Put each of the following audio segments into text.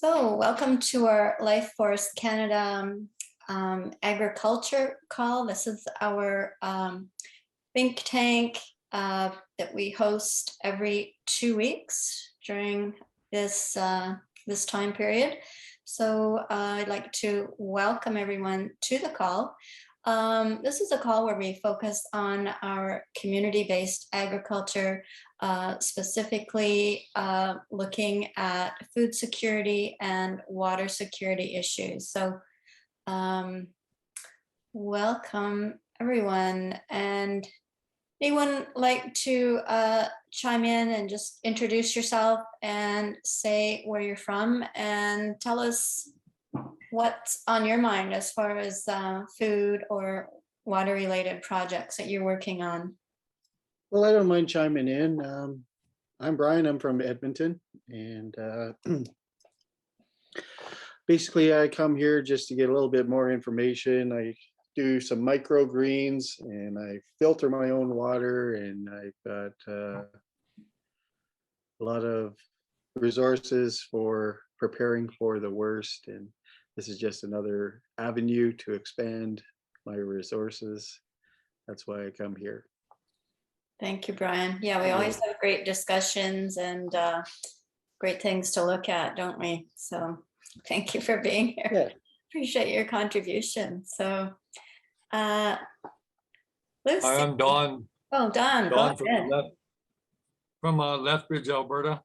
So, welcome to our Life Force Canada agriculture call. This is our think tank that we host every 2 weeks during this time period. So, I'd like to welcome everyone to the call. This is a call where we focus on our community-based agriculture, specifically looking at food security and water security issues. So welcome everyone. And anyone like to chime in and just introduce yourself and say where you're from and tell us what's on your mind as far as food or water related projects that you're working on? Well, I don't mind chiming in. I'm Brian. I'm from Edmonton, and basically I come here just to get a little bit more information. I do some microgreens and I filter my own water, and I've got a lot of resources for preparing for the worst, and this is just another avenue to expand my resources. That's why I come here. Thank you, Brian. Yeah, we always have great discussions and great things to look at, don't we? So thank you for being here. Yeah. Appreciate your contribution. So Lucy. Hi, I'm Don. Oh, Don, go ahead. From Lethbridge, Alberta.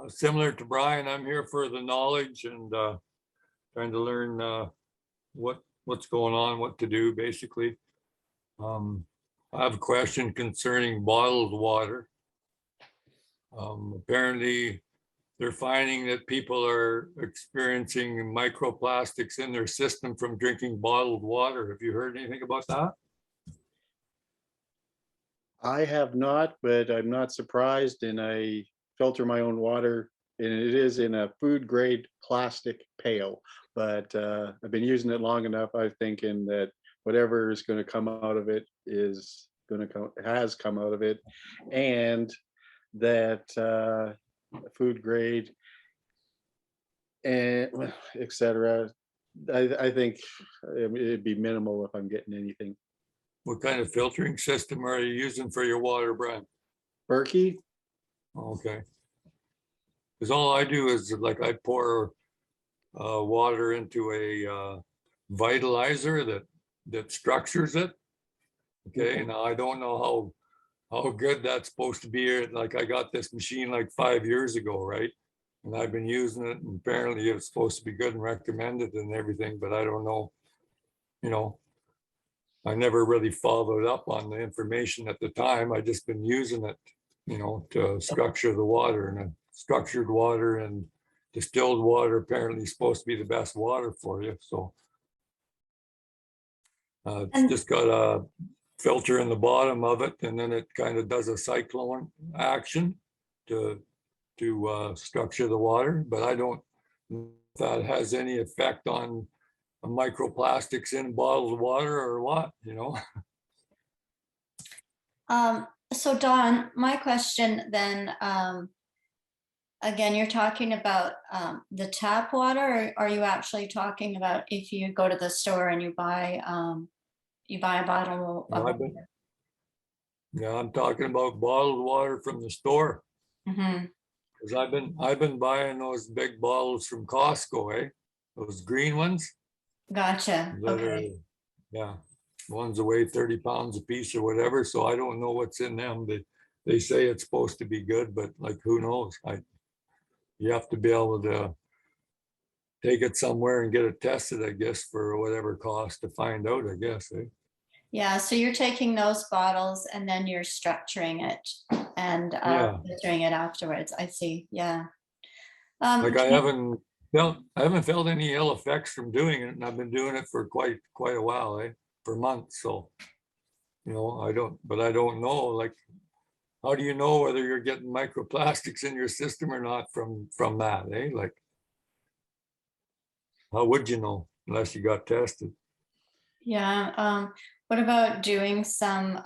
Similar to Brian, I'm here for the knowledge and trying to learn what's going on, what to do, basically. I have a question concerning bottled water. Apparently, they're finding that people are experiencing microplastics in their system from drinking bottled water. Have you heard anything about that? I have not, but I'm not surprised, and I filter my own water, and it is in a food grade plastic pail. But I've been using it long enough. I'm thinking that whatever is going to come out of it has come out of it, and that food grade and etc. I think it'd be minimal if I'm getting anything. What kind of filtering system are you using for your water, Brian? Berkey. Okay. Because all I do is like I pour water into a vitalizer that structures it. Okay, now I don't know how good that's supposed to be. Like I got this machine like 5 years ago, right? And I've been using it, and apparently it's supposed to be good and recommended and everything, but I don't know, I never really followed up on the information at the time. I just been using it, to structure the water, and structured water and distilled water apparently is supposed to be the best water for you. So it's just got a filter in the bottom of it, and then it kind of does a cyclone action to structure the water. But I don't know if that has any effect on microplastics in bottled water or what, So Don, my question then, again, you're talking about the tap water, or are you actually talking about if you go to the store and you buy a bottle of water? Yeah, I'm talking about bottled water from the store. Mm-hmm. Because I've been buying those big bottles from Costco, those green ones. Gotcha. Okay. Yeah, ones that weigh 30 pounds a piece or whatever. So I don't know what's in them. They say it's supposed to be good, but like who knows? You have to be able to take it somewhere and get it tested, I guess, for whatever cost to find out, I guess. Yeah, so you're taking those bottles and then you're structuring it and filtering it afterwards. I see. Yeah. Like I haven't felt any ill effects from doing it, and I've been doing it for quite a while, for months. So, I don't know. Like, how do you know whether you're getting microplastics in your system or not from that? Like, how would you know unless you got tested? Yeah. What about doing some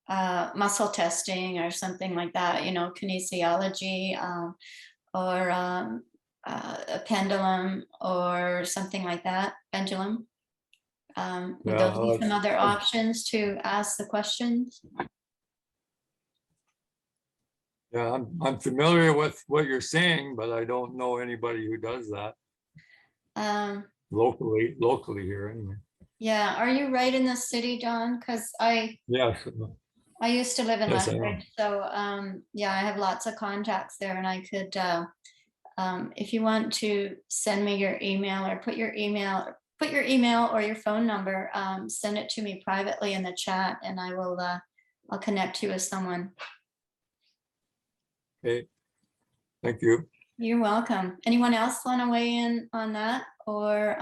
muscle testing or something like that? Kinesiology, or a pendulum or something like that, pendulum. Would Yeah, those be some other options to ask the questions? yeah, I'm familiar with what you're saying, but I don't know anybody who does that Um, locally here anyway. yeah, are you right in the city, Don? Because Yes, I used to live in yes, I am. Lethbridge, so yeah, I have lots of contacts there, and I could, if you want to send me your email or put your email or your phone number, send it to me privately in the chat, and I will, I'll connect you with someone. Okay, thank you. You're welcome. Anyone else want to weigh in on that? Or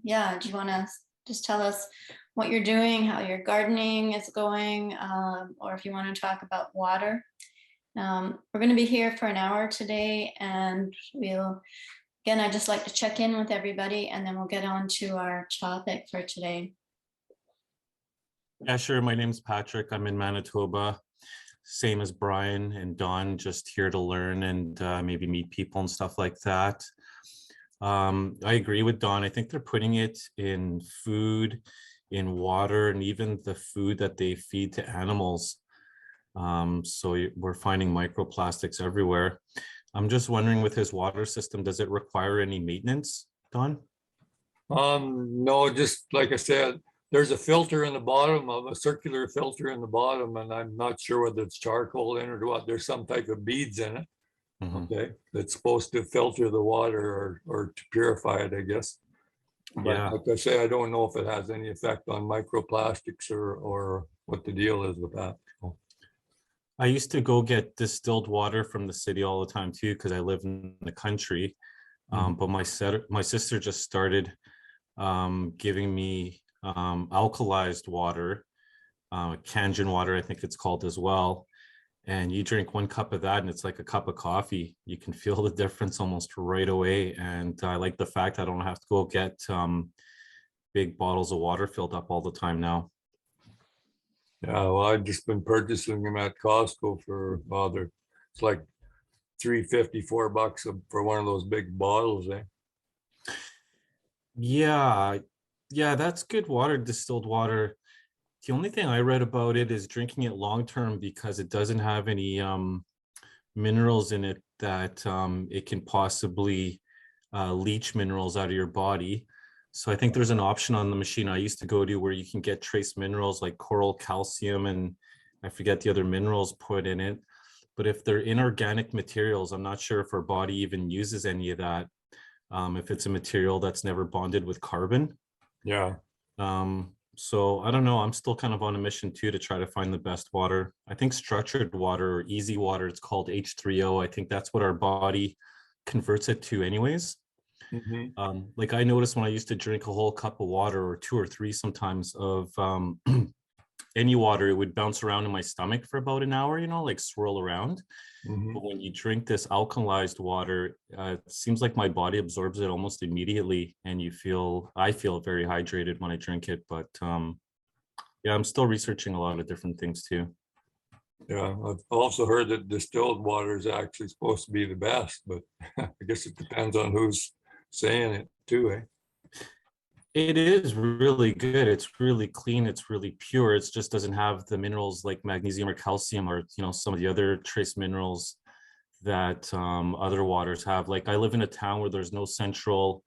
yeah, do you want to just tell us what you're doing, how your gardening is going, or if you want to talk about water? We're going to be here for an hour today, and again, I'd just like to check in with everybody, and then we'll get on to our topic for today. Yeah, sure. My name's Patrick. I'm in Manitoba. Same as Brian and Don, just here to learn and maybe meet people and stuff like that. I agree with Don. I think they're putting it in food, in water, and even the food that they feed to animals. So we're finding microplastics everywhere. I'm just wondering, with his water system, does it require any maintenance, Don? No, just like I said, there's a filter in the bottom of a circular filter in the bottom, and I'm not sure whether it's charcoal in it or what. There's some type of beads in it. Okay, that's supposed to filter the water or to purify it, I guess. But Yeah. like I say, I don't know if it has any effect on microplastics or what the deal is with that. I used to go get distilled water from the city all the time too, because I live in the country. But my sister just started giving me alkalized water, Kangen water, I think it's called as well. And you drink 1 cup of that and it's like a cup of coffee. You can feel the difference almost right away. And I like the fact I don't have to go get big bottles of water filled up all the time now. Yeah, well, I've just been purchasing them at Costco for it's like $3.50, $4 for one of those big bottles, eh? Yeah, that's good water, distilled water. The only thing I read about it is drinking it long term because it doesn't have any minerals in it that it can possibly leach minerals out of your body. So I think there's an option on the machine I used to go to where you can get trace minerals like coral, calcium, and I forget the other minerals put in it. But if they're inorganic materials, I'm not sure if our body even uses any of that. If it's a material that's never bonded with carbon. Yeah. So I don't know. I'm still kind of on a mission too to try to find the best water. I think structured water or easy water, it's called H3O. I think that's what our body converts it to anyways. Like I noticed when I used to drink a whole cup of water or 2 or 3 sometimes of any water, it would bounce around in my stomach for about an hour, like swirl around. But when you drink this alkalized water, it seems like my body absorbs it almost immediately, and I feel very hydrated when I drink it. But yeah, I'm still researching a lot of different things too. Yeah, I've also heard that distilled water is actually supposed to be the best, but I guess it depends on who's saying it too, eh? It is really good. It's really clean. It's really pure. It just doesn't have the minerals like magnesium or calcium or some of the other trace minerals that other waters have. Like I live in a town where there's no central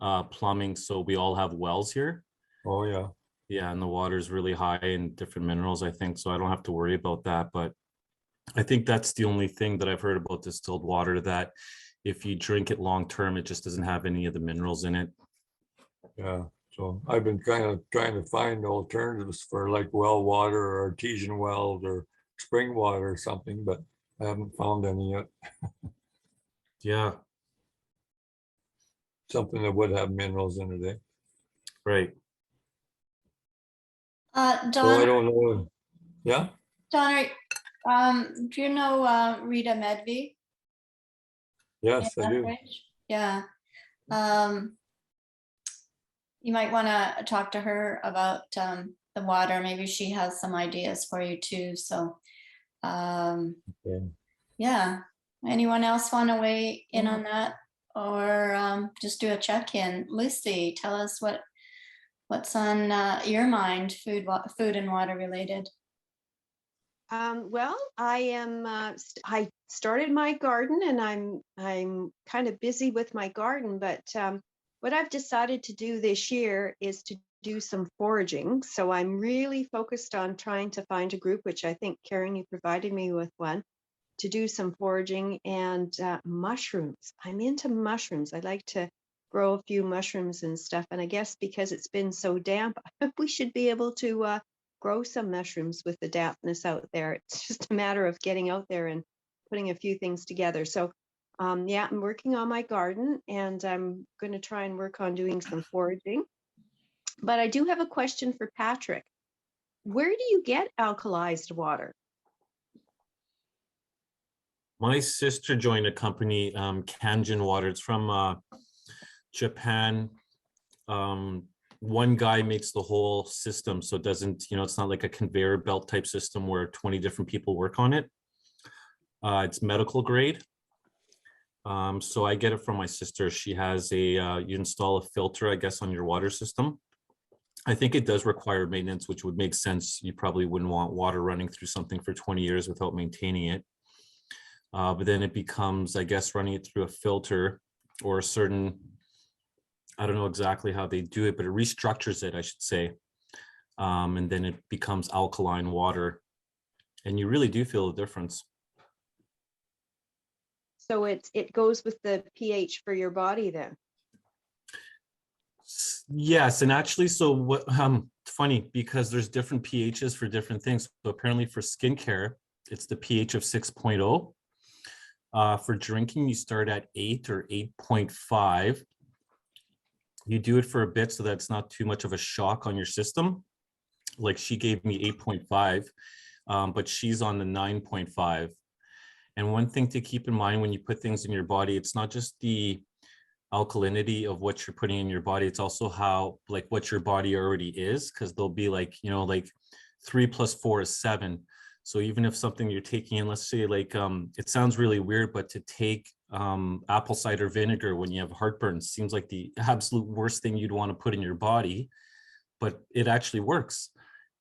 plumbing, so we all have wells here. Oh yeah. Yeah, and the water is really high in different minerals, I think, so I don't have to worry about that. But I think that's the only thing that I've heard about distilled water, that if you drink it long term, it just doesn't have any of the minerals in it. Yeah, so I've been kind of trying to find alternatives for like well water or artesian wells or spring water or something, but I haven't found any yet. Yeah. Something that would have minerals in it, eh? Right. Don, So I don't know. Yeah. Don, do you know Rita Medvey? Yes, I do. Yeah. You might want to talk to her about the water. Maybe she has some ideas for you too. So, Okay. yeah. Anyone else want to weigh in on that? or just do a check-in. Lucy, tell us what's on your mind, food and water related. Well, I started my garden, and I'm kind of busy with my garden, but what I've decided to do this year is to do some foraging. So I'm really focused on trying to find a group, which I think, Karen, you provided me with one, to do some foraging, and mushrooms. I'm into mushrooms. I like to grow a few mushrooms and stuff. And I guess because it's been so damp, we should be able to grow some mushrooms with the dampness out there. It's just a matter of getting out there and putting a few things together. So yeah, I'm working on my garden, and I'm going to try and work on doing some foraging. But I do have a question for Patrick. Where do you get alkalized water? My sister joined a company, Kangen Water. It's from Japan. One guy makes the whole system, so it doesn't, it's not like a conveyor belt type system where 20 different people work on it. It's medical grade. So I get it from my sister. She has you install a filter, I guess, on your water system. I think it does require maintenance, which would make sense. You probably wouldn't want water running through something for 20 years without maintaining it. But then it becomes, I guess, running it through a filter or a certain, I don't know exactly how they do it, but it restructures it, I should say. And then it becomes alkaline water. And you really do feel the difference. So it goes with the pH for your body then? Yes, and actually, so what? Funny, because there's different pHs for different things. So apparently, for skincare, it's the pH of 6.0. For drinking, you start at 8 or 8.5. You do it for a bit so that it's not too much of a shock on your system. Like she gave me 8.5, but she's on the 9.5. And one thing to keep in mind when you put things in your body, it's not just the alkalinity of what you're putting in your body, it's also how, like, what your body already is, because they'll be like, like 3 + 4 is 7. So even if something you're taking in, let's say like, it sounds really weird, but to take apple cider vinegar when you have heartburn seems like the absolute worst thing you'd want to put in your body, but it actually works.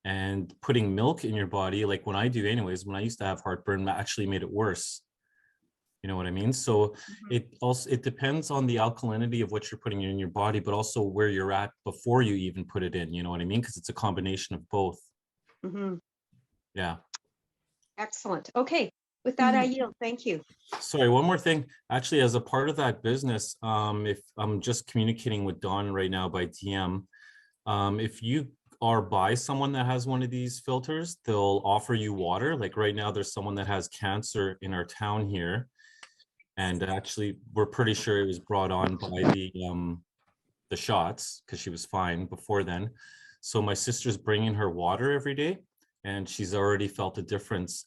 And putting milk in your body, like when I do anyways, when I used to have heartburn, actually made it worse. You know what I mean? So it depends on the alkalinity of what you're putting in your body, but also where you're at before you even put it in, you know what I mean? Because it's a combination of both. Mm-hmm. Yeah. Excellent. Okay. With that, I yield. Thank you. Sorry, one more thing. Actually, as a part of that business, if I'm just communicating with Dawn right now by DM, if you are by someone that has one of these filters, they'll offer you water. Like right now, there's someone that has cancer in our town here. And actually, we're pretty sure it was brought on by the shots because she was fine before then. So my sister's bringing her water every day, and she's already felt a difference.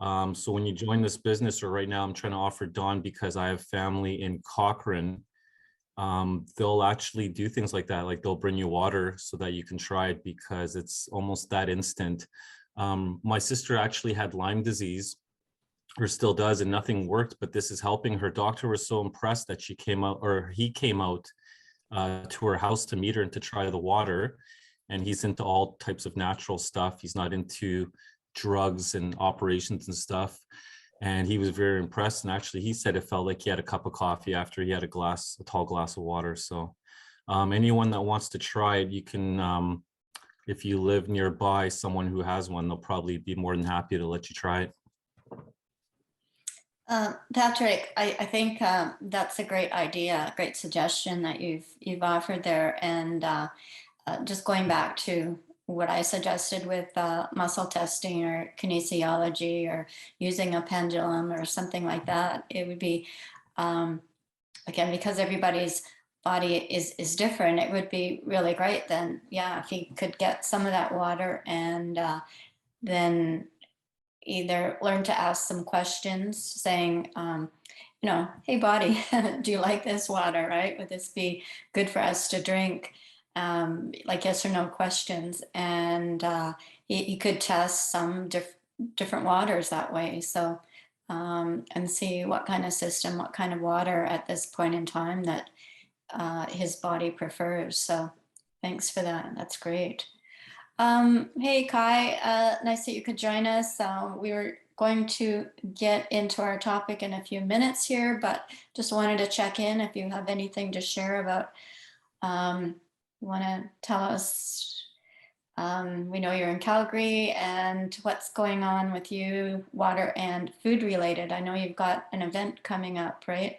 So when you join this business, or right now I'm trying to offer Dawn because I have family in Cochrane, they'll actually do things like that. Like they'll bring you water so that you can try it because it's almost that instant. My sister actually had Lyme disease, or still does, and nothing worked, but this is helping. Her doctor was so impressed that he came out to her house to meet her and to try the water. And he's into all types of natural stuff. He's not into drugs and operations and stuff. And he was very impressed. And actually, he said it felt like he had a cup of coffee after he had a tall glass of water. So anyone that wants to try it, you can, if you live nearby someone who has one, they'll probably be more than happy to let you try it. Patrick, I think that's a great idea, a great suggestion that you've offered there. And just going back to what I suggested with muscle testing or kinesiology or using a pendulum or something like that, it would be, again, because everybody's body is different, it would be really great then, yeah, if he could get some of that water and then either learn to ask some questions saying, hey body, do you like this water, right? Would this be good for us to drink? Like yes or no questions. And he could test some different waters that way. So and see what kind of system, what kind of water at this point in time that his body prefers. So thanks for that. That's great. Hey, Kai, nice that you could join us. We were going to get into our topic in a few minutes here, but just wanted to check in if you have anything to share about, you want to tell us, we know you're in Calgary, and what's going on with you, water and food related. I know you've got an event coming up, right?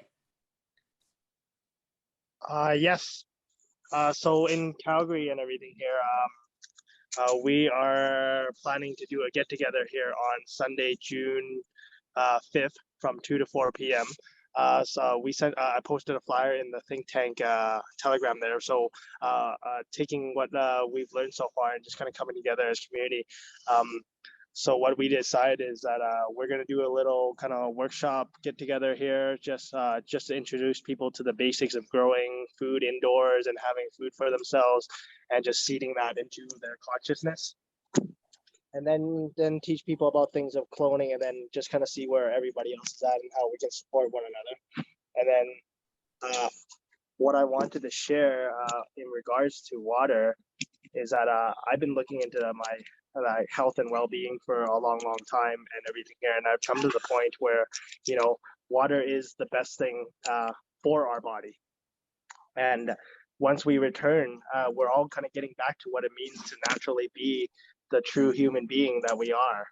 Yes. So in Calgary and everything here, we are planning to do a get together here on Sunday, June 5th from 2 to 4 p.m. So we sent, I posted a flyer in the think tank Telegram there. So taking what we've learned so far and just kind of coming together as community. So what we decided is that we're going to do a little kind of workshop get together here, just to introduce people to the basics of growing food indoors and having food for themselves, and just seeding that into their consciousness. And then teach people about things of cloning, and then just kind of see where everybody else is at and how we can support one another. And then what I wanted to share in regards to water is that I've been looking into my health and well-being for a long time and everything here, and I've come to the point where, you know, water is the best thing for our body. And once we return, we're all kind of getting back to what it means to naturally be the true human being that we are.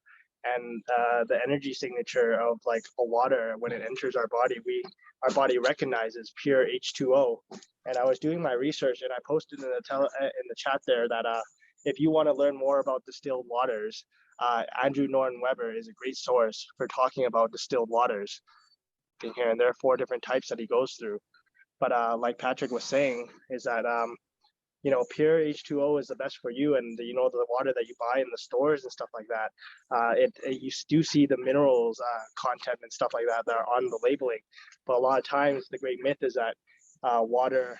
And the energy signature of like a water, when it enters our body recognizes pure H2O. And I was doing my research, and I posted in the chat there that if you want to learn more about distilled waters, Andrew Norton Weber is a great source for talking about distilled waters here. And there are 4 different types that he goes through. But like Patrick was saying, is that you know, pure H2O is the best for you, and you know, the water that you buy in the stores and stuff like that, you do see the minerals content and stuff like that are on the labeling. But a lot of times, the great myth is that water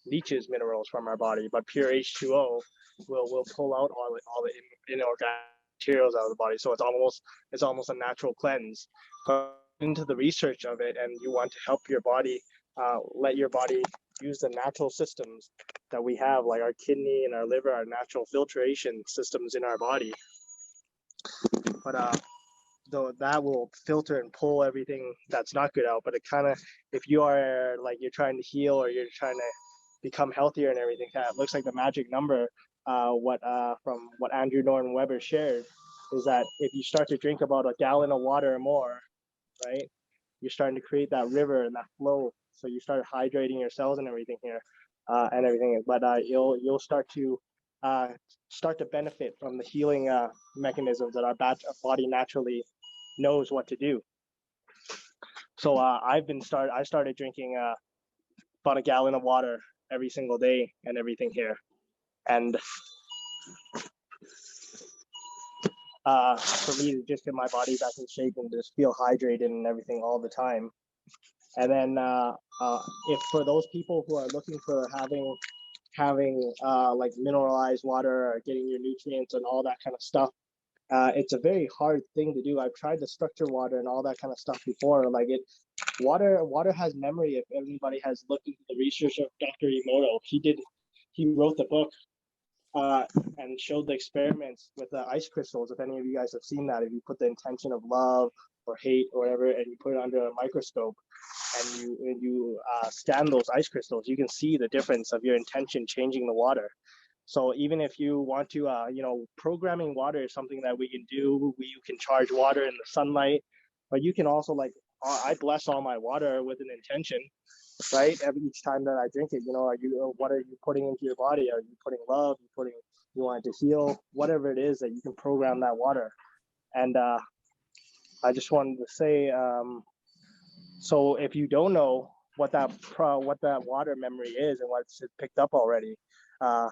leaches minerals from our body, but pure H2O will pull out all the inorganic materials out of the body. So it's almost a natural cleanse. But into the research of it, and you want to help your body, let your body use the natural systems that we have, like our kidney and our liver, our natural filtration systems in our body. But though that will filter and pull everything that's not good out. But it kind of, if you are like you're trying to heal or you're trying to become healthier and everything, it looks like the magic number. From what Andrew Norton Weber shared, is that if you start to drink about a gallon of water or more, right, you're starting to create that river and that flow. So you start hydrating your cells and everything here, and everything. But you'll start to benefit from the healing mechanisms that our body naturally knows what to do. So I started drinking about a gallon of water every single day and everything here, and for me to just get my body back in shape and just feel hydrated and everything all the time. And then if for those people who are looking for having like mineralized water or getting your nutrients and all that kind of stuff, it's a very hard thing to do. I've tried the structure water and all that kind of stuff before. Like water has memory. If everybody has looked into the research of Dr. Emoto, he wrote the book and showed the experiments with the ice crystals. If any of you guys have seen that, if you put the intention of love or hate or whatever, and you put it under a microscope, and you scan those ice crystals, you can see the difference of your intention changing the water. So even if you want to, you know, programming water is something that we can do. You can charge water in the sunlight, but you can also, like, I bless all my water with an intention, right? Each time that I drink it, you know, what are you putting into your body? Are you putting love? You want it to heal? Whatever it is that you can program that water. And I just wanted to say, so if you don't know what that water memory is and what's picked up already,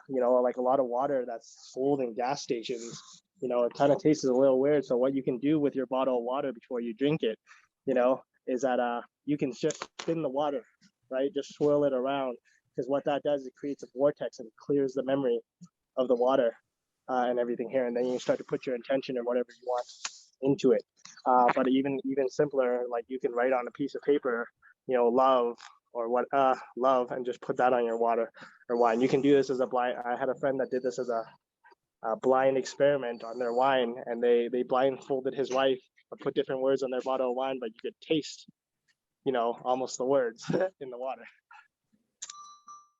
you know, like a lot of water that's sold in gas stations, you know, it kind of tastes a little weird. So what you can do with your bottle of water before you drink it, you know, is that you can just spin the water, right? Just swirl it around, because what that does, it creates a vortex and clears the memory of the water and everything here. And then you start to put your intention or whatever you want into it. But even simpler, like you can write on a piece of paper, love or what love, and just put that on your water or wine. You can do this as a blind. I had a friend that did this as a blind experiment on their wine, and they blindfolded his wife, but put different words on their bottle of wine, but you could taste, almost the words in the water.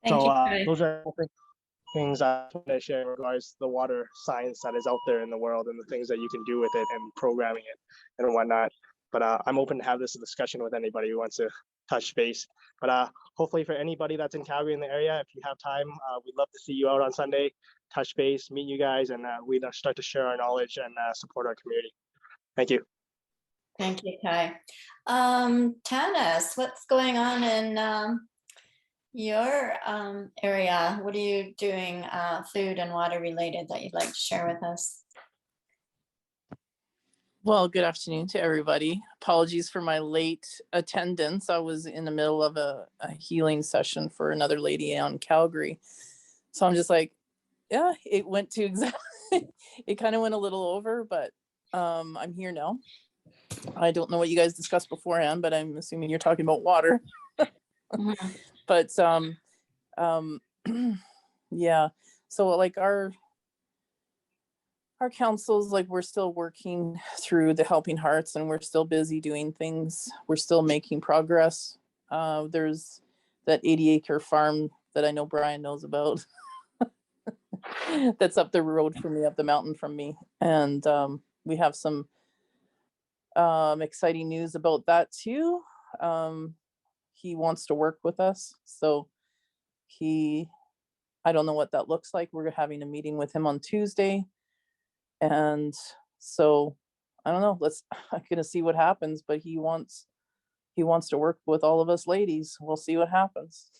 Thank So you. Kai. those are things I want to share in regards to the water science that is out there in the world and the things that you can do with it and programming it and whatnot. But I'm open to have this discussion with anybody who wants to touch base. But hopefully for anybody that's in Calgary in the area, if you have time, we'd love to see you out on Sunday, touch base, meet you guys, and we'd start to share our knowledge and support our community. Thank you. Thank you, Kai. Tanis, what's going on in your area? What are you doing food and water related that you'd like to share with us? Well, good afternoon to everybody. Apologies for my late attendance. I was in the middle of a healing session for another lady in Calgary. So I'm just like, yeah, it went to exactly, it kind of went a little over, but I'm here now. I don't know what you guys discussed beforehand, but I'm assuming you're talking about water. Mhm. But yeah, so like our councils, like we're still working through the Helping Hearts and we're still busy doing things. We're still making progress. There's that 80-acre farm that I know Brian knows about that's up the road from me, up the mountain from me. And we have some exciting news about that too. He wants to work with us. So I don't know what that looks like. We're having a meeting with him on Tuesday. And so I don't know, I'm gonna see what happens, but he wants to work with all of us ladies. We'll see what happens.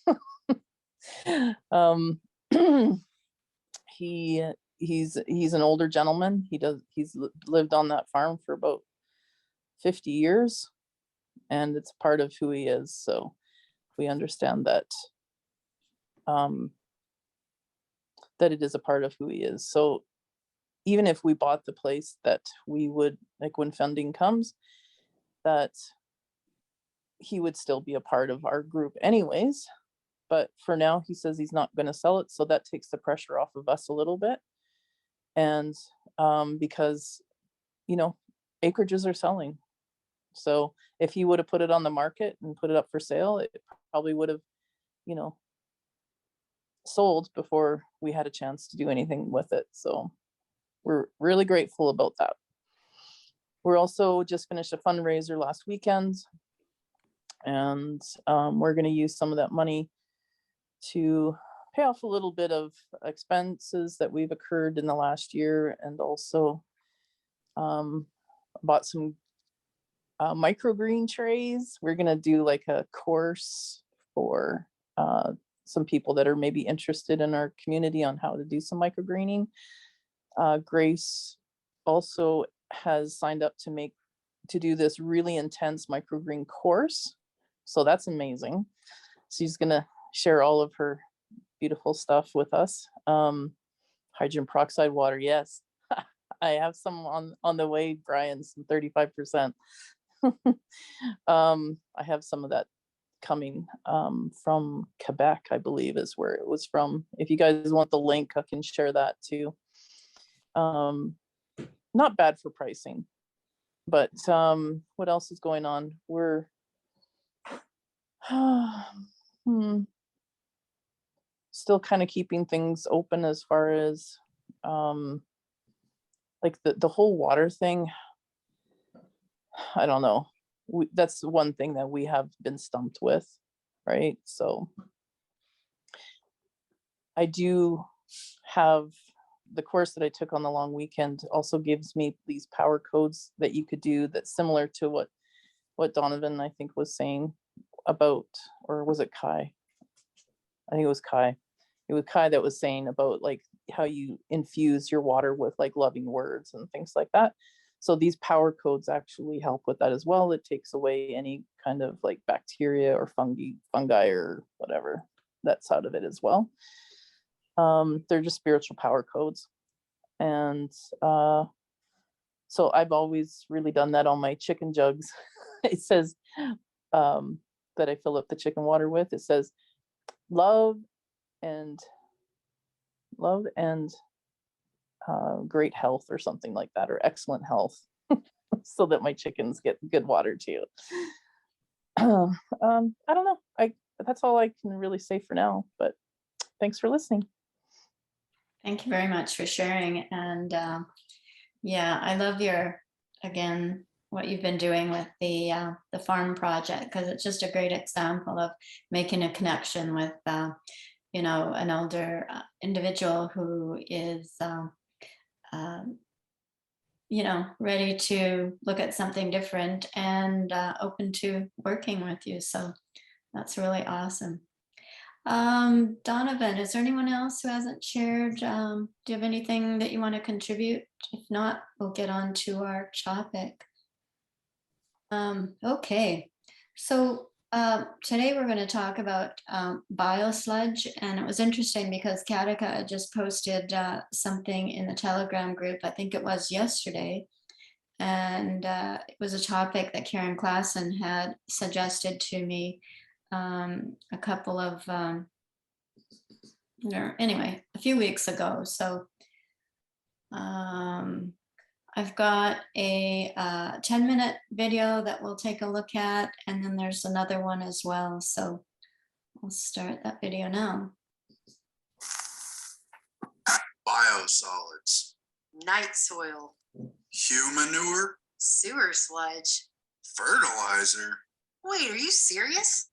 He's an older gentleman. He's lived on that farm for about 50 years and it's part of who he is. So we understand that that it is a part of who he is. So even if we bought the place, that we would, like when funding comes, that he would still be a part of our group anyways. But for now, he says he's not going to sell it. So that takes the pressure off of us a little bit. And because, acreages are selling. So if he would have put it on the market and put it up for sale, it probably would have, sold before we had a chance to do anything with it. So we're really grateful about that. We're also just finished a fundraiser last weekend, and we're going to use some of that money to pay off a little bit of expenses that we've occurred in the last year, and also bought some microgreen trays. We're going to do like a course for some people that are maybe interested in our community on how to do some microgreening. Grace also has signed up to do this really intense microgreen course. So that's amazing. She's going to share all of her beautiful stuff with us. Hydrogen peroxide water, yes. I have some on the way, Brian, some 35%. I have some of that coming from Quebec, I believe is where it was from. If you guys want the link, I can share that too. Not bad for pricing, but what else is going on? We're still kind of keeping things open as far as like the whole water thing. I don't know. That's one thing that we have been stumped with, right? So I do have the course that I took on the long weekend also gives me these power codes that you could do that's similar to what Donovan, I think, was saying about, or was it Kai? I think it was Kai. It was Kai that was saying about like how you infuse your water with like loving words and things like that. So these power codes actually help with that as well. It takes away any kind of like bacteria or fungi or whatever that's out of it as well. They're just spiritual power codes. And So I've always really done that on my chicken jugs. It says that I fill up the chicken water with. It says love and great health or something like that, or excellent health, so that my chickens get good water too. I don't know. That's all I can really say for now, but thanks for listening. Thank you very much for sharing. And yeah, I love what you've been doing with the farm project, because it's just a great example of making a connection with an older individual who is ready to look at something different and open to working with you. So that's really awesome. Donovan, is there anyone else who hasn't shared? Do you have anything that you want to contribute? If not, we'll get on to our topic. Okay, so today we're going to talk about Bio Sludge, and it was interesting because Katika just posted something in the Telegram group, I think it was yesterday, and it was a topic that Karen Klassen had suggested to me a couple of, anyway, a few weeks ago. So I've got a 10-minute video that we'll take a look at, and then there's another one as well. So I'll start that video now. Biosolids. Night soil. Humanure. Sewer sludge. Fertilizer. Wait, are you serious?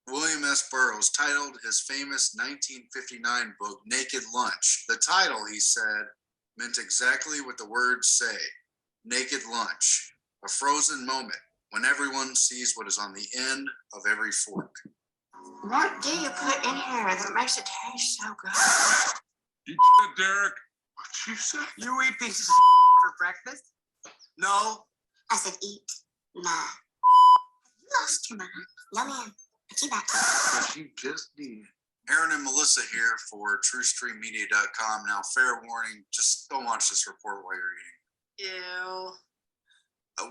William S. Burroughs titled his famous 1959 book Naked Lunch. The title, he said, meant exactly what the words say. Naked lunch, a frozen moment when everyone sees what is on the end of every fork. What do you put in here that makes it taste so good? You Derek? What you say? You eat pieces of for breakfast? No. I said eat. Nah. You lost your mind. No, ma'am. I keep that. But you just did. Aaron and Melissa here for TrueStreamMedia.com. Now, fair warning, just don't watch this report while you're eating. Ew.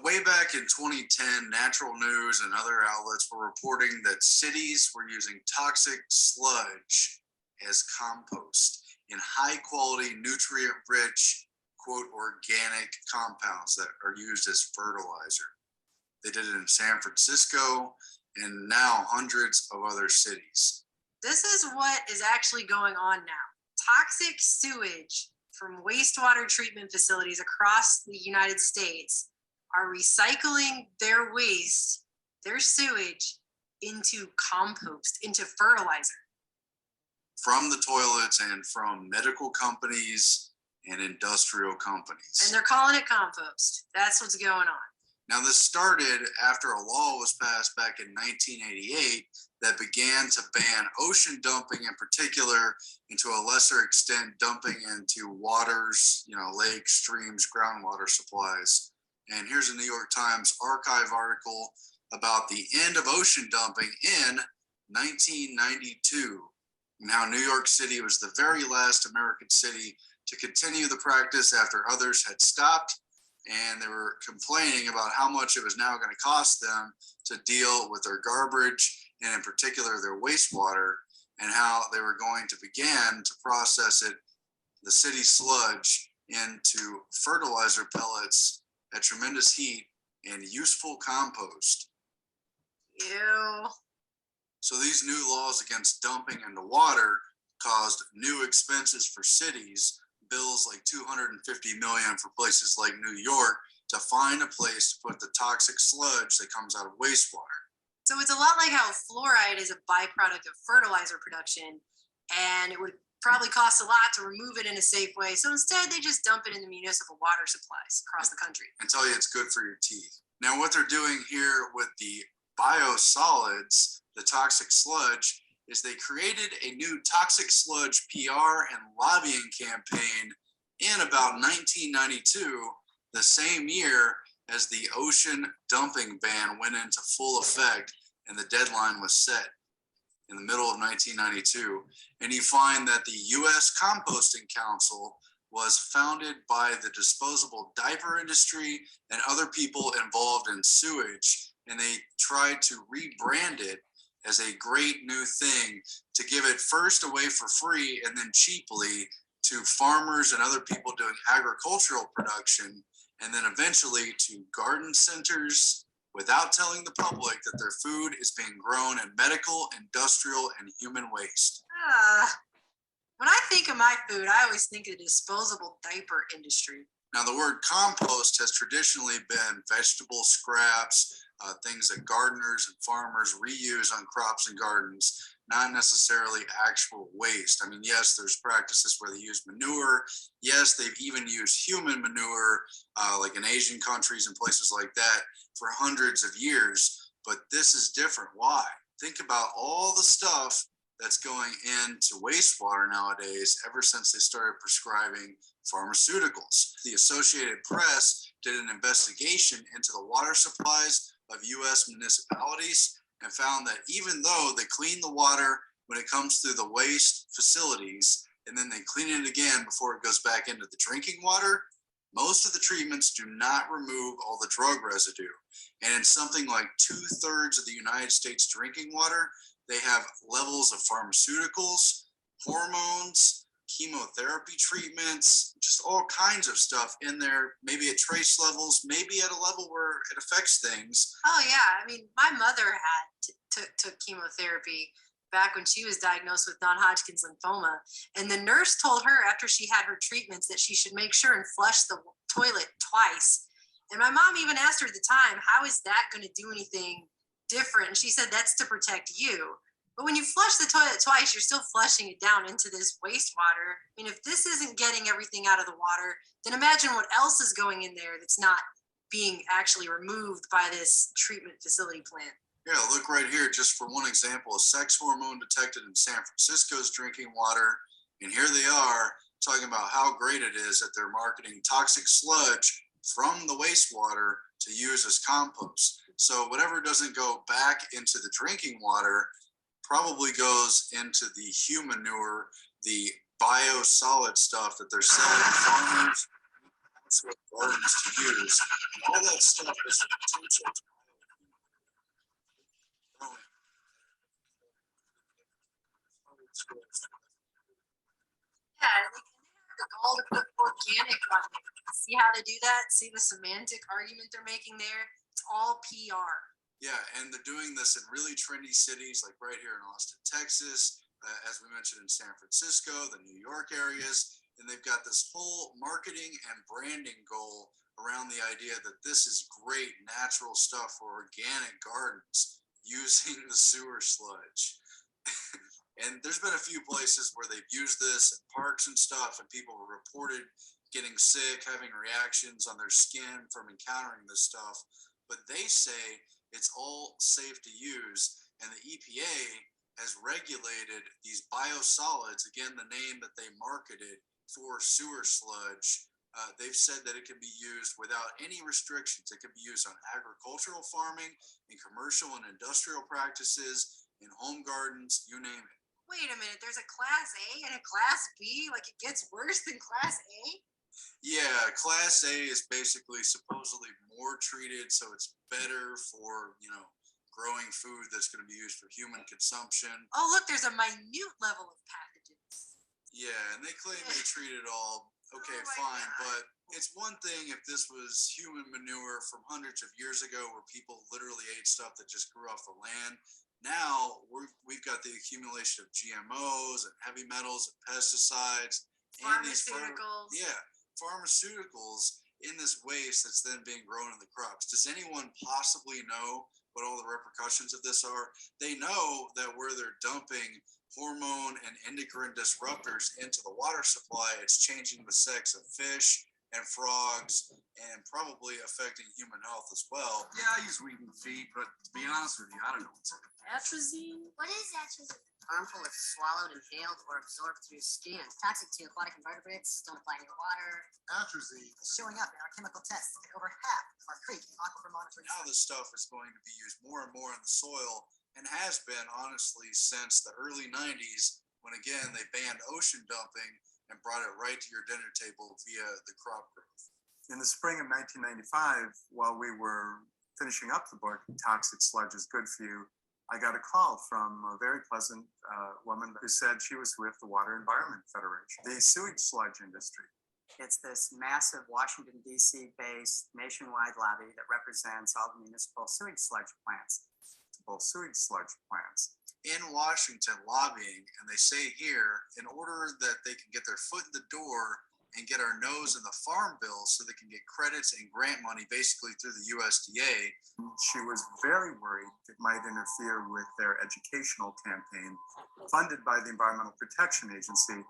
Way back in 2010, Natural News and other outlets were reporting that cities were using toxic sludge as compost in high-quality, nutrient-rich, quote, organic compounds that are used as fertilizer. They did it in San Francisco and now hundreds of other cities. This is what is actually going on now. Toxic sewage from wastewater treatment facilities across the United States are recycling their waste, their sewage, into compost, into fertilizer. From the toilets and from medical companies and industrial companies. And they're calling it compost. That's what's going on. Now, this started after a law was passed back in 1988 that began to ban ocean dumping in particular, and to a lesser extent, dumping into waters, lakes, streams, groundwater supplies. And here's a New York Times archive article about the end of ocean dumping in 1992. Now, New York City was the very last American city to continue the practice after others had stopped, and they were complaining about how much it was now going to cost them to deal with their garbage, and in particular their wastewater, and how they were going to begin to process it, the city sludge, into fertilizer pellets at tremendous heat and useful compost. Ew. So these new laws against dumping into water caused new expenses for cities, bills like $250 million for places like New York to find a place to put the toxic sludge that comes out of wastewater. So it's a lot like how fluoride is a byproduct of fertilizer production, and it would probably cost a lot to remove it in a safe way. So instead, they just dump it in the municipal water supplies across the country. And tell you it's good for your teeth. Now, what they're doing here with the biosolids, the toxic sludge, is they created a new toxic sludge PR and lobbying campaign in about 1992, the same year as the ocean dumping ban went into full effect and the deadline was set in the middle of 1992. And you find that the U.S. Composting Council was founded by the disposable diaper industry and other people involved in sewage. And they tried to rebrand it as a great new thing to give it first away for free and then cheaply to farmers and other people doing agricultural production, and then eventually to garden centers without telling the public that their food is being grown in medical, industrial, and human waste. When I think of my food, I always think of the disposable diaper industry. Now, the word compost has traditionally been vegetable scraps, things that gardeners and farmers reuse on crops and gardens, not necessarily actual waste. I mean, yes, there's practices where they use manure. Yes, they've even used human manure, like in Asian countries and places like that, for hundreds of years. But this is different. Why? Think about all the stuff that's going into wastewater nowadays ever since they started prescribing pharmaceuticals. The Associated Press did an investigation into the water supplies of US municipalities and found that even though they clean the water when it comes through the waste facilities, and then they clean it again before it goes back into the drinking water, most of the treatments do not remove all the drug residue. And in something like 2/3 of the United States drinking water, they have levels of pharmaceuticals, hormones, chemotherapy treatments, just all kinds of stuff in there, maybe at trace levels, maybe at a level where it affects things. Oh yeah, I mean, my mother took chemotherapy back when she was diagnosed with non-Hodgkin's lymphoma, and the nurse told her after she had her treatments that she should make sure and flush the toilet twice. And my mom even asked her at the time, "How is that going to do anything different?" And she said, "That's to protect you." But when you flush the toilet twice, you're still flushing it down into this wastewater. I mean, if this isn't getting everything out of the water, then imagine what else is going in there that's not being actually removed by this treatment facility plant. Yeah, look right here, just for one example, a sex hormone detected in San Francisco's drinking water. And here they are talking about how great it is that they're marketing toxic sludge from the wastewater to use as compost. So whatever doesn't go back into the drinking water probably goes into the human manure, the bio solid stuff that they're selling to farmers, that's what gardens to use. All that stuff is the potential to Yeah, they have the goal to put organic on it. See how they do that? See the semantic argument they're making there? It's all PR. Yeah, and they're doing this in really trendy cities like right here in Austin, Texas, as we mentioned in San Francisco, the New York areas. And they've got this whole marketing and branding goal around the idea that this is great natural stuff for organic gardens using the sewer sludge. And there's been a few places where they've used this in parks and stuff, and people were reported getting sick, having reactions on their skin from encountering this stuff. But they say it's all safe to use, and the EPA has regulated these biosolids, again, the name that they marketed for sewer sludge. They've said that it can be used without any restrictions. It can be used on agricultural farming, in commercial and industrial practices, in home gardens, you name it. Wait a minute, there's a class A and a class B? Like it gets worse than class A? Yeah, class A is basically supposedly more treated, so it's better for, growing food that's going to be used for human consumption. Oh, look, there's a minute level of pathogens. Yeah, and they claim they treat it all. Okay, Oh my fine, God. but it's one thing if this was human manure from hundreds of years ago where people literally ate stuff that just grew off the land. Now we've got the accumulation of GMOs and heavy metals and pesticides and these Pharmaceuticals. pharmaceuticals in this waste that's then being grown in the crops. Does anyone possibly know what all the repercussions of this are? They know that where they're dumping hormone and endocrine disruptors into the water supply, it's changing the sex of fish and frogs and probably affecting human health as well. Yeah, I use wheat and feed, but to be honest with you, I don't know what's in it. Atrazine? What is atrazine? Harmful if swallowed, inhaled, or absorbed through skin. Toxic to aquatic invertebrates. Don't apply near water. Atrazine It's showing up in our chemical tests in over half of our creek and aquifer monitoring. Now this stuff is going to be used more and more in the soil, and has been honestly since the early 90s, when again they banned ocean dumping and brought it right to your dinner table via the crop growth. In the spring of 1995, while we were finishing up the book, Toxic Sludge is Good for You, I got a call from a very pleasant woman who said she was with the Water Environment Federation, the sewage sludge industry. It's this massive Washington, D.C. based nationwide lobby that represents all the municipal sewage sludge plants. Both sewage sludge plants. In Washington lobbying, and they say here, in order that they can get their foot in the door and get our nose in the farm bill so they can get credits and grant money basically through the USDA. She was very worried it might interfere with their educational campaign funded by the Environmental Protection Agency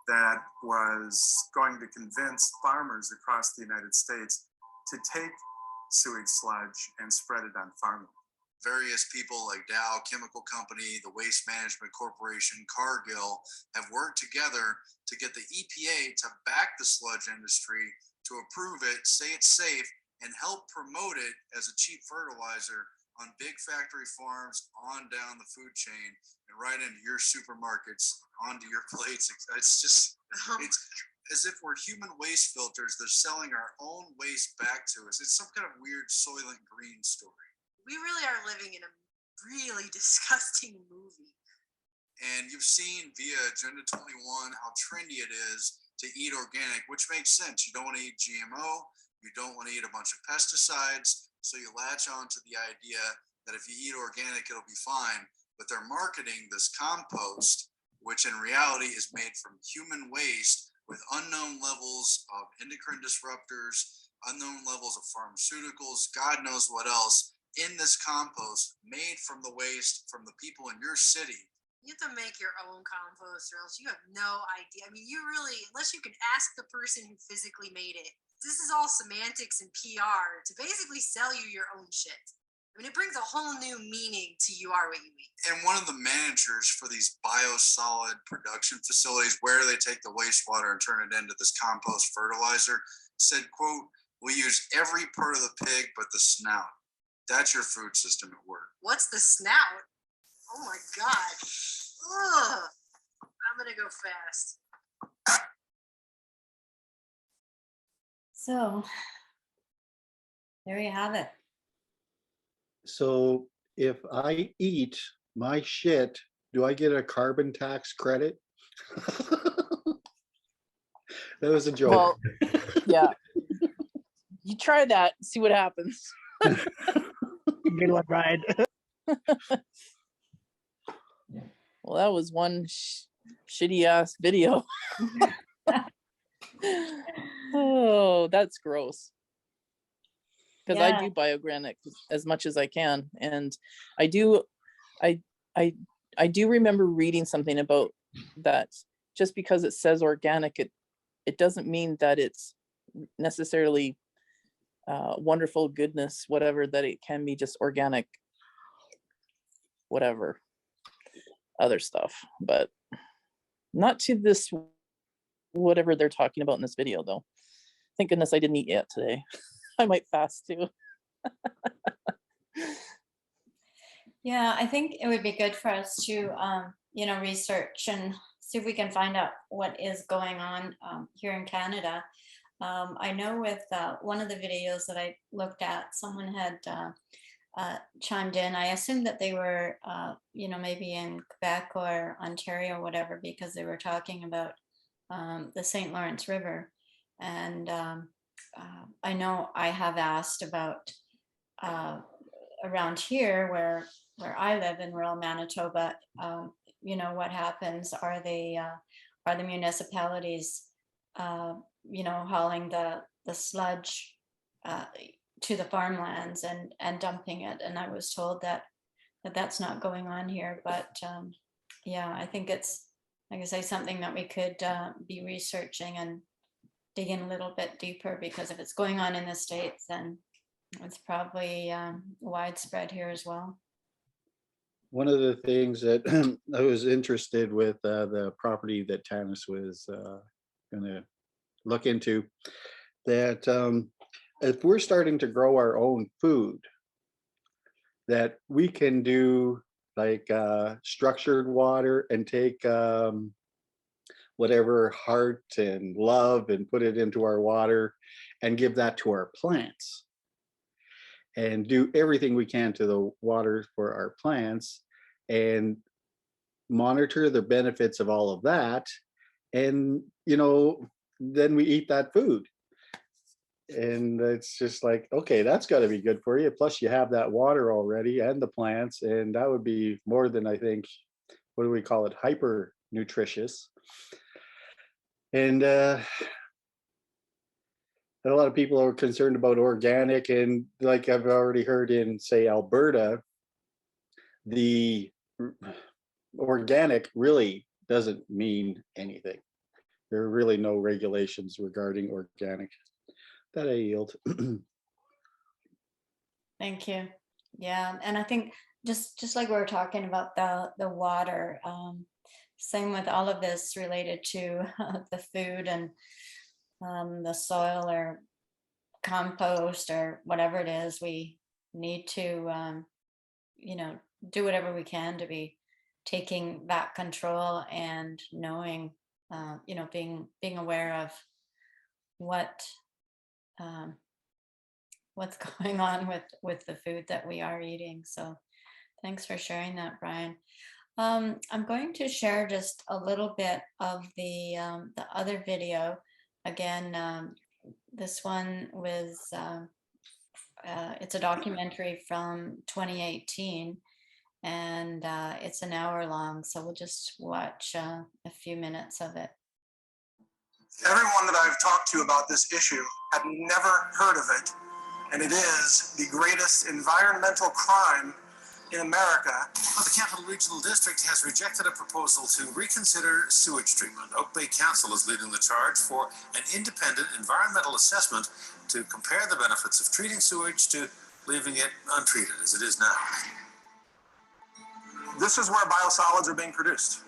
that was going to convince farmers across the United States to take sewage sludge and spread it on farmland. Various people like Dow Chemical Company, the Waste Management Corporation, Cargill have worked together to get the EPA to back the sludge industry, to approve it, say it's safe, and help promote it as a cheap fertilizer on big factory farms, on down the food chain, and right into your supermarkets, onto your plates. It's just, it's as if we're human waste filters. They're selling our own waste back to us. It's some kind of weird Soylent Green story. We really are living in a really disgusting movie. And you've seen via Agenda 21 how trendy it is to eat organic, which makes sense. You don't want to eat GMO. You don't want to eat a bunch of pesticides. So you latch on to the idea that if you eat organic, it'll be fine. But they're marketing this compost, which in reality is made from human waste with unknown levels of endocrine disruptors, unknown levels of pharmaceuticals, God knows what else, in this compost made from the waste from the people in your city. You have to make your own compost or else you have no idea. I mean, you really, unless you can ask the person who physically made it, this is all semantics and PR to basically sell you your own shit. I mean, it brings a whole new meaning to you are what you eat. And one of the managers for these biosolid production facilities where they take the wastewater and turn it into this compost fertilizer said, quote, "We use every part of the pig but the snout. That's your food system at work." What's the snout? Oh my God. Ugh. I'm gonna go fast. So there you have it. So if I eat my shit, do I get a carbon tax credit? That was a joke. Well, yeah. You try that, see what happens. Good one, Brian. Well, that was one shitty ass video. Oh, that's gross. Because I do bioorganic as much as I can, and I do remember reading something about that. Just because it says organic, it doesn't mean that it's necessarily wonderful goodness, whatever, that it can be just organic, whatever other stuff, but not to this whatever they're talking about in this video though. Thank goodness I didn't eat yet today. I might fast too. Yeah, I think it would be good for us to, research and see if we can find out what is going on here in Canada. I know with one of the videos that I looked at, someone had chimed in. I assumed that they were, maybe in Quebec or Ontario, whatever, because they were talking about the St. Lawrence River. And I know I have asked about around here where I live in rural Manitoba, what happens? Are the municipalities, hauling the sludge to the farmlands and dumping it? And I was told that that's not going on here, but yeah, I think it's, like I say, something that we could be researching and dig in a little bit deeper, because if it's going on in the States, then it's probably widespread here as well. One of the things that I was interested with the property that Tanis was going to look into, that if we're starting to grow our own food, that we can do like structured water and take whatever heart and love and put it into our water and give that to our plants and do everything we can to the water for our plants and monitor the benefits of all of that. And, you know, then we eat that food. And it's just like, okay, that's got to be good for you. Plus you have that water already and the plants, and that would be more than, I think, what do we call it? Hyper nutritious. And a lot of people are concerned about organic, and like I've already heard in, say, Alberta, the organic really doesn't mean anything. There are really no regulations regarding organic. That I yield. Thank you. Yeah, and I think just like we were talking about the water, same with all of this related to the food and the soil or compost or whatever it is. We need to, you know, do whatever we can to be taking back control and knowing, you know, being aware of what's going on with the food that we are eating. So thanks for sharing that, Brian. I'm going to share just a little bit of the other video. Again, this one was, it's a documentary from 2018, and it's an hour long. So we'll just watch a few minutes of it. Everyone that I've talked to about this issue had never heard of it, and it is the greatest environmental crime in America. Well, the Capital Regional District has rejected a proposal to reconsider sewage treatment. Oak Bay Council is leading the charge for an independent environmental assessment to compare the benefits of treating sewage to leaving it untreated as it is now. This is where biosolids are being produced.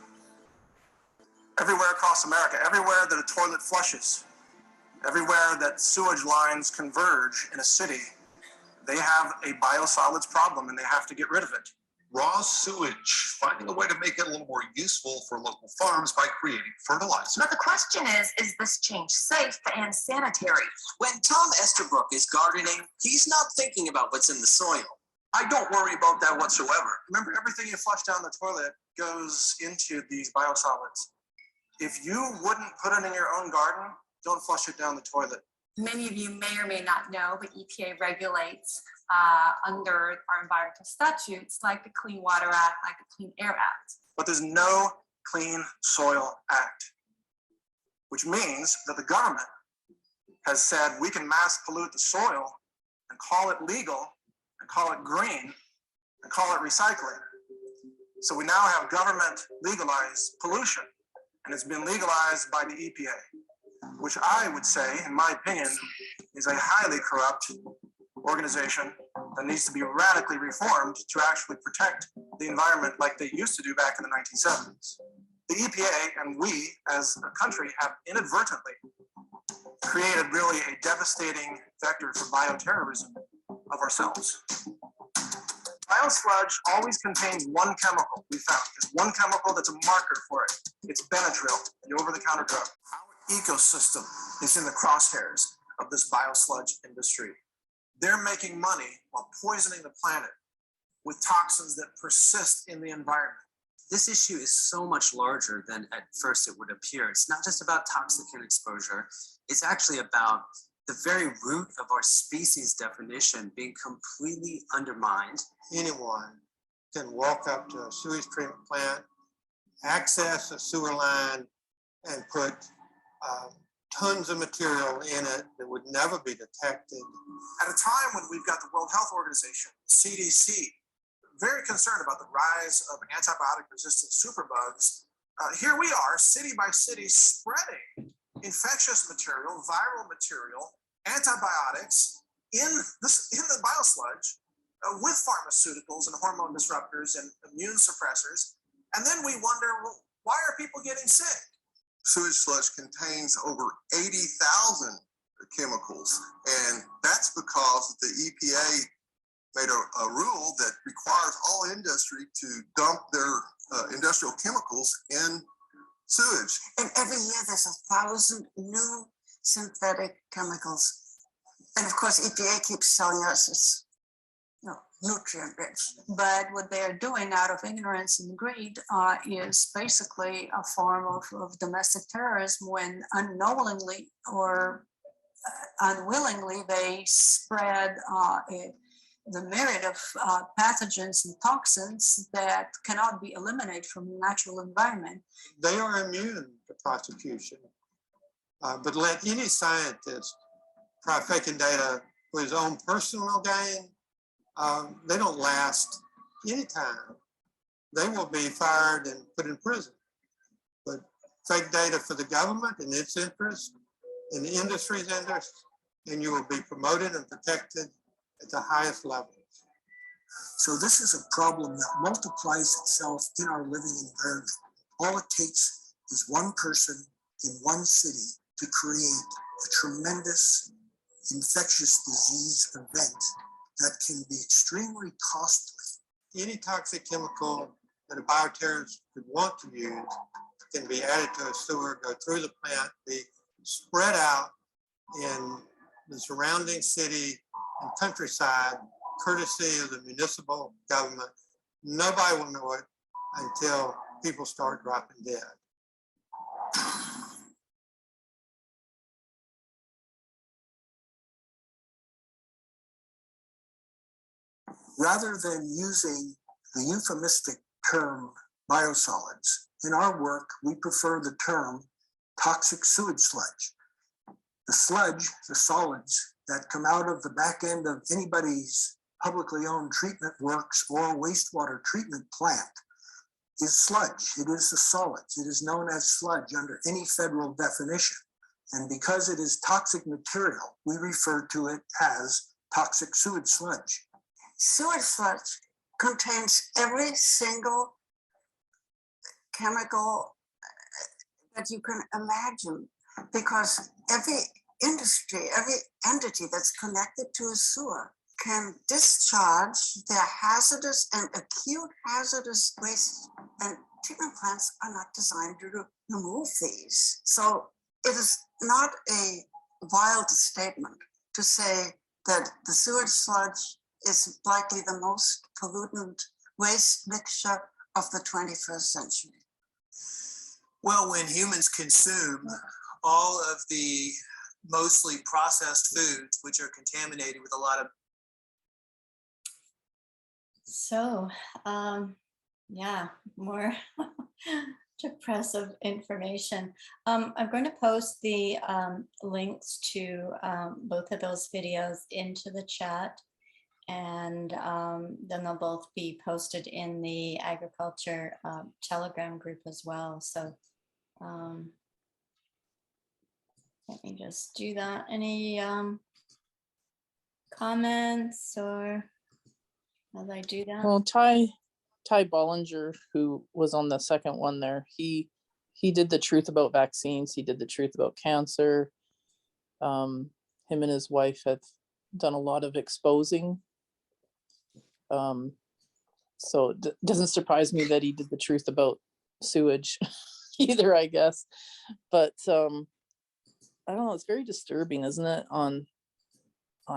Everywhere across America, everywhere that a toilet flushes, everywhere that sewage lines converge in a city, they have a biosolids problem and they have to get rid of it. Raw sewage, finding a way to make it a little more useful for local farms by creating fertilizer. But the question is this change safe and sanitary? When Tom Estabrook is gardening, he's not thinking about what's in the soil. I don't worry about that whatsoever. Remember, everything you flush down the toilet goes into these biosolids. If you wouldn't put it in your own garden, don't flush it down the toilet. Many of you may or may not know, but EPA regulates under our environmental statutes like the Clean Water Act, like the Clean Air Act. But there's no Clean Soil Act, which means that the government has said we can mass pollute the soil and call it legal and call it green and call it recycling. So we now have government legalized pollution, and it's been legalized by the EPA, which I would say, in my opinion, is a highly corrupt organization that needs to be radically reformed to actually protect the environment like they used to do back in the 1970s. The EPA and we as a country have inadvertently created really a devastating vector for bioterrorism of ourselves. Bio sludge always contains one chemical we found. There's one chemical that's a marker for it. It's Benadryl, the over-the-counter drug. Our ecosystem is in the crosshairs of this bio sludge industry. They're making money while poisoning the planet with toxins that persist in the environment. This issue is so much larger than at first it would appear. It's not just about toxicant exposure. It's actually about the very root of our species definition being completely undermined. Anyone can walk up to a sewage treatment plant, access a sewer line, and put tons of material in it that would never be detected. At a time when we've got the World Health Organization, CDC, very concerned about the rise of antibiotic-resistant superbugs, here we are, city by city, spreading infectious material, viral material, antibiotics in the biosludge with pharmaceuticals and hormone disruptors and immune suppressors. And then we wonder, well, why are people getting sick? Sewage sludge contains over 80,000 chemicals, and that's because the EPA made a rule that requires all industry to dump their industrial chemicals in sewage. And every year there's 1,000 new synthetic chemicals. And of course, EPA keeps telling us it's, you know, nutrient rich. But what they're doing out of ignorance and greed is basically a form of domestic terrorism when unknowingly or unwillingly they spread the myriad of pathogens and toxins that cannot be eliminated from the natural environment. They are immune to prosecution. But let any scientist try faking data for his own personal gain, they don't last any time. They will be fired and put in prison. But fake data for the government and its interest, and the industry's interest, and you will be promoted and protected at the highest levels. So this is a problem that multiplies itself in our living environment. All it takes is one person in one city to create a tremendous infectious disease event that can be extremely costly. Any toxic chemical that a bioterrorist could want to use can be added to a sewer, go through the plant, be spread out in the surrounding city and countryside, courtesy of the municipal government. Nobody will know it until people start dropping dead. Rather than using the euphemistic term biosolids, in our work, we prefer the term toxic sewage sludge. The sludge, the solids that come out of the back end of anybody's publicly owned treatment works or wastewater treatment plant is sludge. It is the solids. It is known as sludge under any federal definition. And because it is toxic material, we refer to it as toxic sewage sludge. Sewage sludge contains every single chemical that you can imagine, because every industry, every entity that's connected to a sewer can discharge their hazardous and acute hazardous waste, and treatment plants are not designed to remove these. So it is not a wild statement to say that the sewage sludge is likely the most pollutant waste mixture of the 21st century. Well, when humans consume all of the mostly processed foods, which are contaminated with a lot of. So, yeah, more depressive information. I'm going to post the links to both of those videos into the chat, and then they'll both be posted in the agriculture Telegram group as well. So let me just do that. Any comments or as I do that? Well, Ty Bollinger, who was on the second one there, he did the truth about vaccines. He did the truth about cancer. Him and his wife have done a lot of exposing. So it doesn't surprise me that he did the truth about sewage either, I guess. But I don't know, it's very disturbing, isn't it, on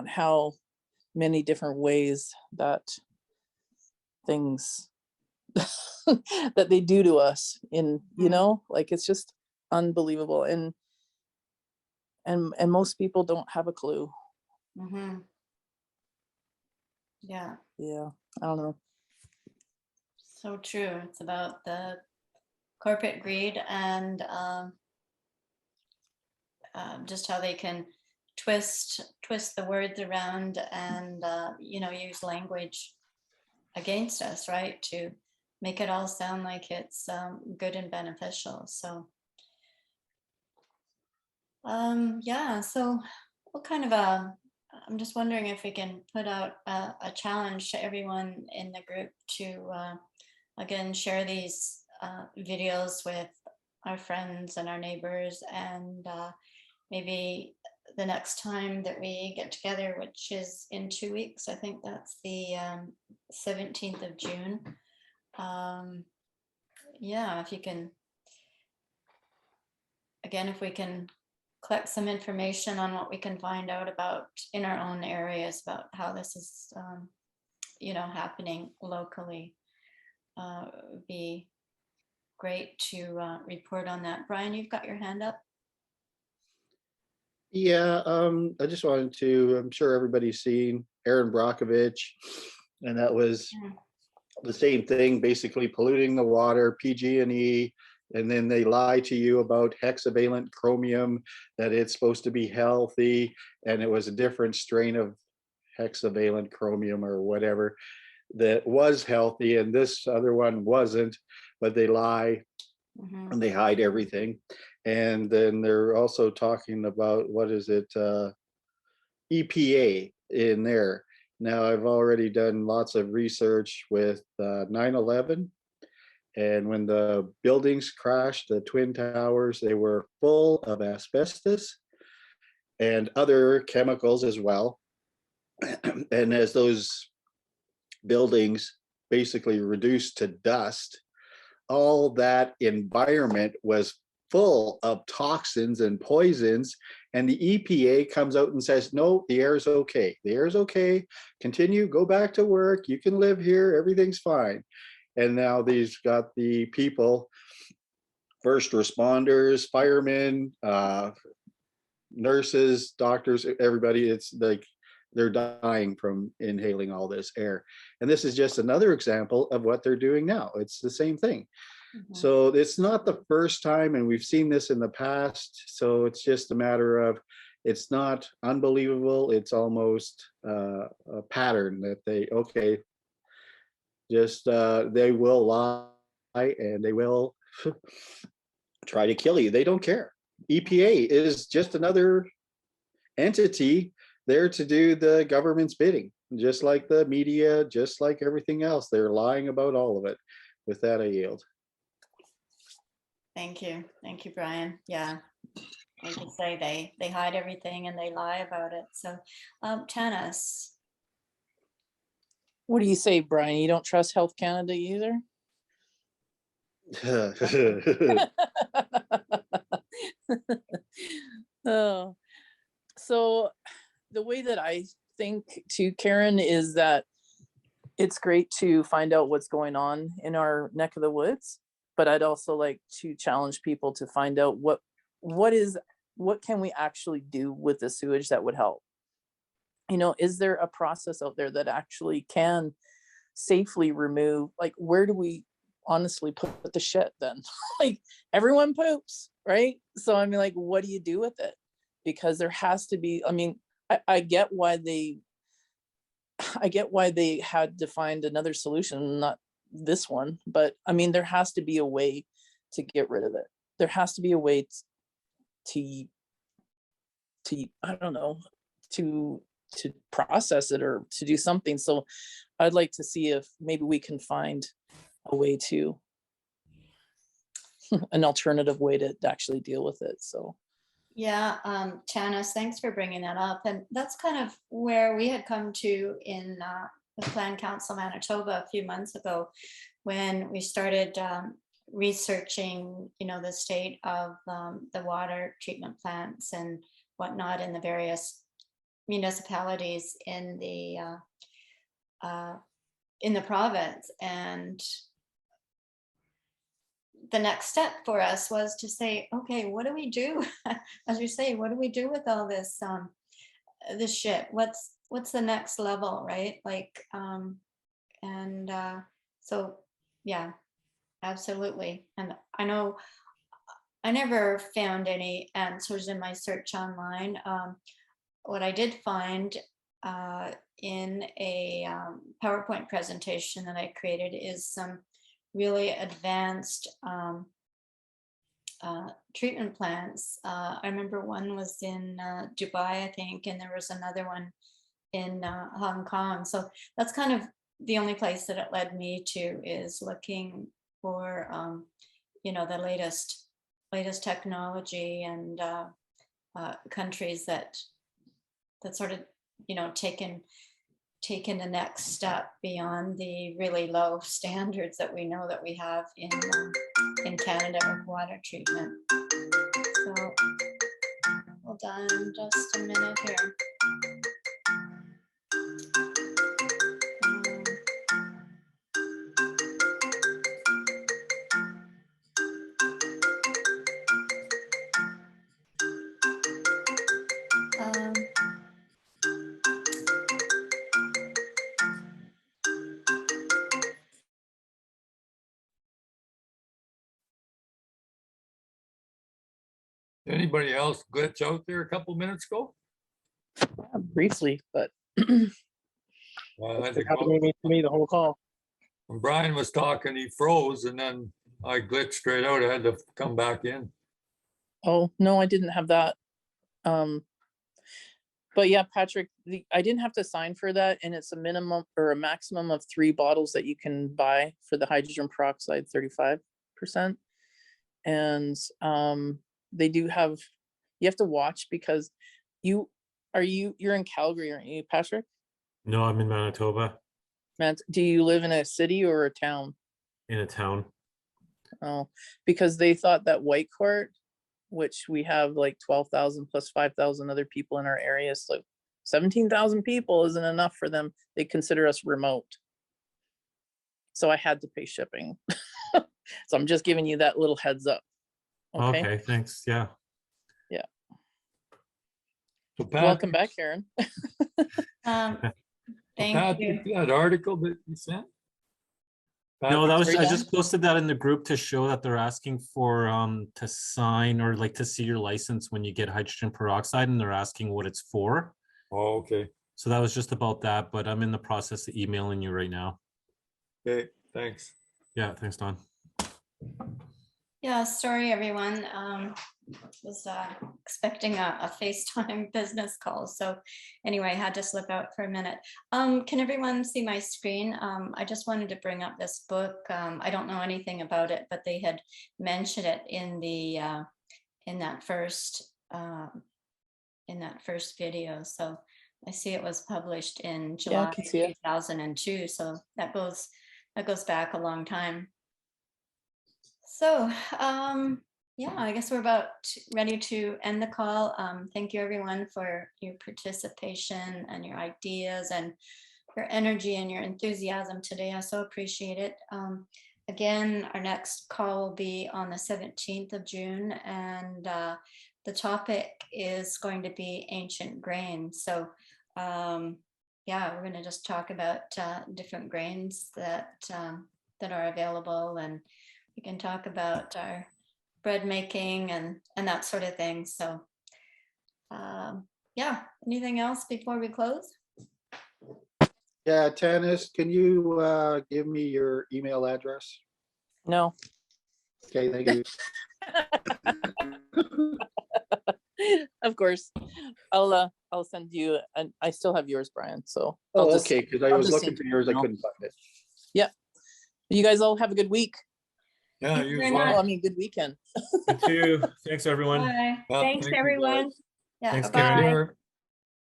how many different ways that things that they do to us in, you know, like it's just unbelievable. And most people don't have a clue. Mm-hmm. Yeah. Yeah, I don't know. So true. It's about the corporate greed and just how they can twist the words around and you know, use language against us, right, to make it all sound like it's good and beneficial. So yeah, so what kind of I'm just wondering if we can put out a challenge to everyone in the group to again share these videos with our friends and our neighbors, and maybe the next time that we get together, which is in 2 weeks, I think that's the 17th of June. Yeah, if you can again, if we can collect some information on what we can find out about in our own areas about how this is, happening locally, would be great to report on that. Brian, you've got your hand up. Yeah, I just wanted to, I'm sure everybody's seen Aaron Brockovich, and that was the same thing, basically polluting the water, PG&E, and then they lie to you about hexavalent chromium, that it's supposed to be healthy, and it was a different strain of hexavalent chromium or whatever that was healthy, and this other one wasn't, but they lie and they hide everything. And then they're also talking about, what is it, EPA in there. Now, I've already done lots of research with 9/11, and when the buildings crashed, the Twin Towers, they were full of asbestos and other chemicals as well. And as those buildings basically reduced to dust, all that environment was full of toxins and poisons, and the EPA comes out and says, no, the air is okay. The air is okay. Continue, go back to work. You can live here. Everything's fine. And now these got the people, first responders, firemen, nurses, doctors, everybody. It's like they're dying from inhaling all this air. And this is just another example of what they're doing now. It's the same thing. So it's not the first time, and we've seen this in the past. So it's just a matter of, it's not unbelievable. It's almost a pattern that they will lie and they will try to kill you. They don't care. EPA is just another entity there to do the government's bidding, just like the media, just like everything else. They're lying about all of it. With that, I yield. Thank you, Brian. Yeah, like you say, they hide everything and they lie about it. So, Tanis. What do you say, Brian? You don't trust Health Canada either? Oh, so the way that I think too, Karen, is that it's great to find out what's going on in our neck of the woods, but I'd also like to challenge people to find out what can we actually do with the sewage that would help. Is there a process out there that actually can safely remove, like, where do we honestly put the shit then? Like, everyone poops, right? So I mean, like, what do you do with it? Because there has to be, I mean, I get why they had to find another solution, not this one, but I mean, there has to be a way to get rid of it. There has to be a way to I don't know, to process it or to do something. So I'd like to see if maybe we can find a way to an alternative way to actually deal with it. So yeah, Tanis, thanks for bringing that up. And that's kind of where we had come to in the Plan Council Manitoba a few months ago, when we started researching, the state of the water treatment plants and whatnot in the various municipalities in the province. And the next step for us was to say, okay, what do we do? As you say, what do we do with all this this shit? What's the next level, right? Like, so yeah, absolutely. And I know I never found any answers in my search online. What I did find in a PowerPoint presentation that I created is some really advanced treatment plants. I remember one was in Dubai, I think, and there was another one in Hong Kong. So that's kind of the only place that it led me to, is looking for the latest technology and countries that sort of taken the next step beyond the really low standards that we know that we have in Canada with water treatment. So hold on just a minute here. Anybody else glitch out there a couple minutes ago? Briefly, but Well, I think happening to me the whole call. when Brian was talking, he froze and then I glitched straight out. I had to come back in. oh no, I didn't have that. But yeah, Patrick, I didn't have to sign for that, and it's a minimum or a maximum of 3 bottles that you can buy for the hydrogen peroxide 35%. And they do have, you have to watch because you're in Calgary, aren't you, Patrick? No, I'm in Manitoba, Man, do you live in a city or a town? in a town. Oh, because they thought that Whitecourt, which we have like 12,000 plus 5,000 other people in our area, so 17,000 people isn't enough for them. They consider us remote. So I had to pay shipping. So I'm just giving you that little heads up. Okay, thanks. Yeah. Yeah. So Pat, Welcome back, Karen. Thank Patrick, you. that article that you sent? No, that was, Are you I done? just posted that in the group to show that they're asking for to sign or like to see your license when you get hydrogen peroxide, and they're asking what it's for. Oh, okay. So that was just about that, but I'm in the process of emailing you right now. Okay, thanks. Yeah, thanks, Don. Yeah, sorry, everyone. Was expecting a FaceTime business call. So anyway, I had to slip out for a minute. Can everyone see my screen? I just wanted to bring up this book. I don't know anything about it, but they had mentioned it in the in that first video. So I see it was published in July 2002. So that goes back a long time. So yeah, I guess we're about ready to end the call. Thank you everyone for your participation and your ideas and your energy and your enthusiasm today. I so appreciate it. Again, our next call will be on the 17th of June, and the topic is going to be ancient grains. So yeah, we're going to just talk about different grains that are available, and we can talk about our bread making and that sort of thing. So yeah, anything else before we close? Yeah, Tanis, can you give me your email address? No. Okay, thank you. Of course. I'll send you, and I still have yours, Brian. So Oh, okay, because I was looking for yours, I couldn't find it. Yeah. You guys all have a good week. Yeah, Thank you you very as well. much. Well, I mean, good weekend. You too. Thanks, everyone. Bye. Yeah, Thanks, thank you, everyone. guys. Yeah, Thanks, bye. Karen.